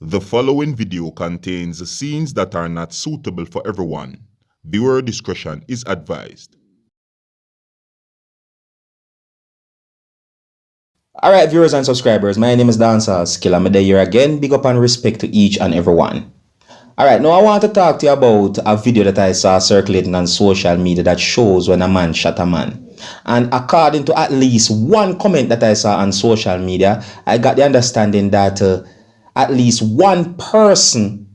The following video contains scenes that are not suitable for everyone. Viewer discretion is advised. Alright, viewers and subscribers, my name is Dancehall skilla. I'm here again. Big up and respect to each and everyone. Alright, now I want to talk to you about a video that I saw circulating on social media that shows when a man shot a man. And according to at least one comment that I saw on social media, I got the understanding that at least one person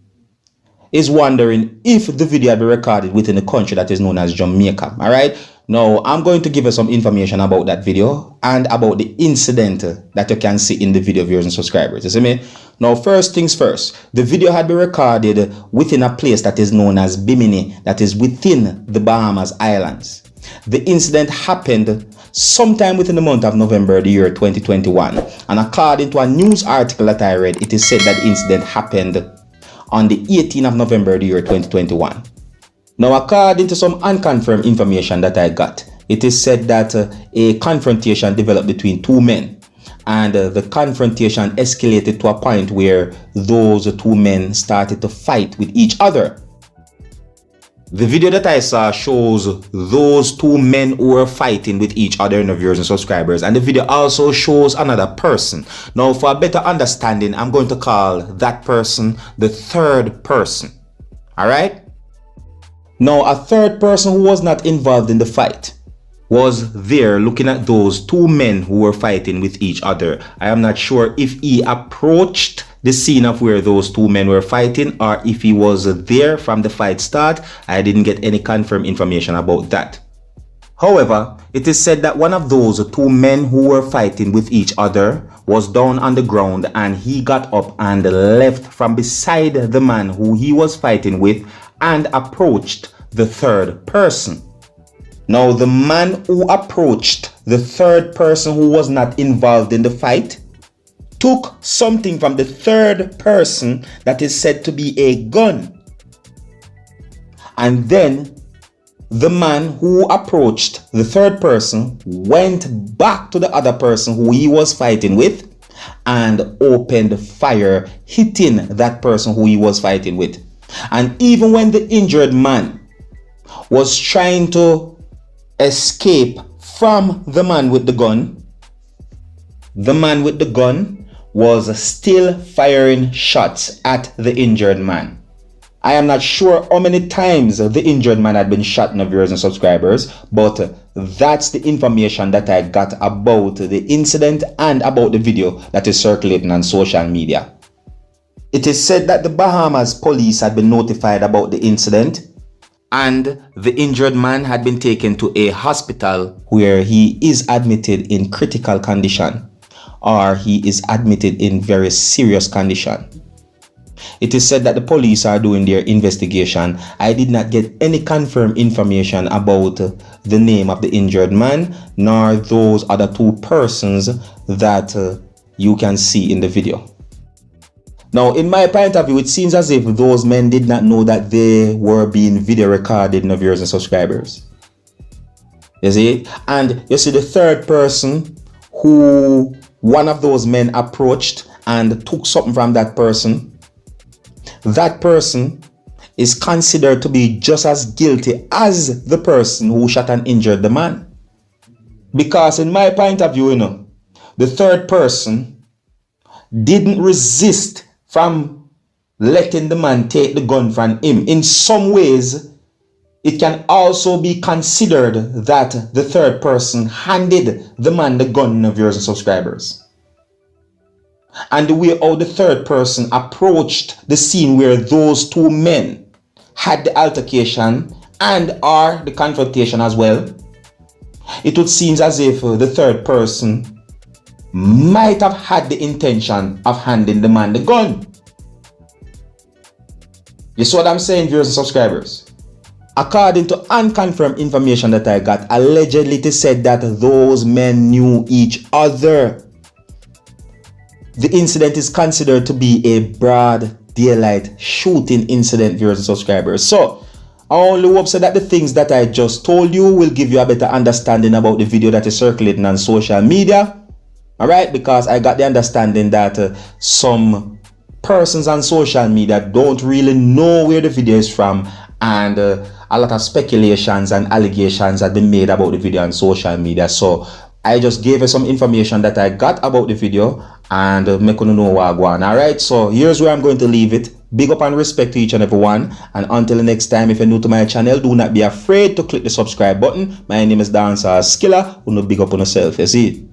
is wondering if the video had been recorded within a country that is known as Jamaica. Alright, now I'm going to give you some information about that video and about the incident that you can see in the video, viewers and subscribers. You see me? Now, first things first, the video had been recorded within a place that is known as Bimini, that is within the Bahamas Islands. The incident happened sometime within the month of November the year 2021, and according to a news article that I read, it is said that the incident happened on the 18th of November the year 2021. Now, according to some unconfirmed information that I got, it is said that a confrontation developed between two men, and the confrontation escalated to a point where those two men started to fight with each other. The video that I saw shows those two men who were fighting with each other, in the viewers and subscribers, and the video also shows another person. Now, for a better understanding, I'm going to call that person the third person. Alright? Now, a third person who was not involved in the fight was there looking at those two men who were fighting with each other. I am not sure if he approached the scene of where those two men were fighting or if he was there from the fight start. I didn't get any confirmed information about that. However, it is said that one of those two men who were fighting with each other was down on the ground, and he got up and left from beside the man who he was fighting with and approached the third person. Now, the man who approached the third person who was not involved in the fight took something from the third person that is said to be a gun. And then the man who approached the third person went back to the other person who he was fighting with and opened fire, hitting that person who he was fighting with. And even when the injured man was trying to escape from the man with the gun was still firing shots at the injured man. I am not sure how many times the injured man had been shot, no viewers and subscribers, but that's the information that I got about the incident and about the video that is circulating on social media. It is said that the Bahamas police had been notified about the incident, and the injured man had been taken to a hospital where he is admitted in critical condition, or he is admitted in very serious condition. It is said that the police are doing their investigation. I did not get any confirmed information about the name of the injured man, nor those other two persons that you can see in the video. Now, in my point of view, it seems as if those men did not know that they were being video recorded, no viewers and subscribers. You see? And you see the third person who one of those men approached and took something from that person. That person is considered to be just as guilty as the person who shot and injured the man. Because in my point of view, you know, the third person didn't resist from letting the man take the gun from him. In some ways, it can also be considered that the third person handed the man the gun, of viewers and subscribers. And the way how the third person approached the scene where those two men had the altercation and or the confrontation as well, it would seem as if the third person might have had the intention of handing the man the gun. You see what I'm saying, viewers and subscribers? According to unconfirmed information that I got, allegedly it is said that those men knew each other. The incident is considered to be a broad daylight shooting incident, viewers and subscribers. So, I only hope so that the things that I just told you will give you a better understanding about the video that is circulating on social media. Alright, because I got the understanding that some persons on social media don't really know where the video is from, and a lot of speculations and allegations have been made about the video on social media. So I just gave you some information that I got about the video and make you know what I want. Alright, so here's where I'm going to leave it. Big up and respect to each and every one. And until the next time, if you're new to my channel, do not be afraid to click the subscribe button. My name is Dancehall Skilla. You know, big up on yourself, you see.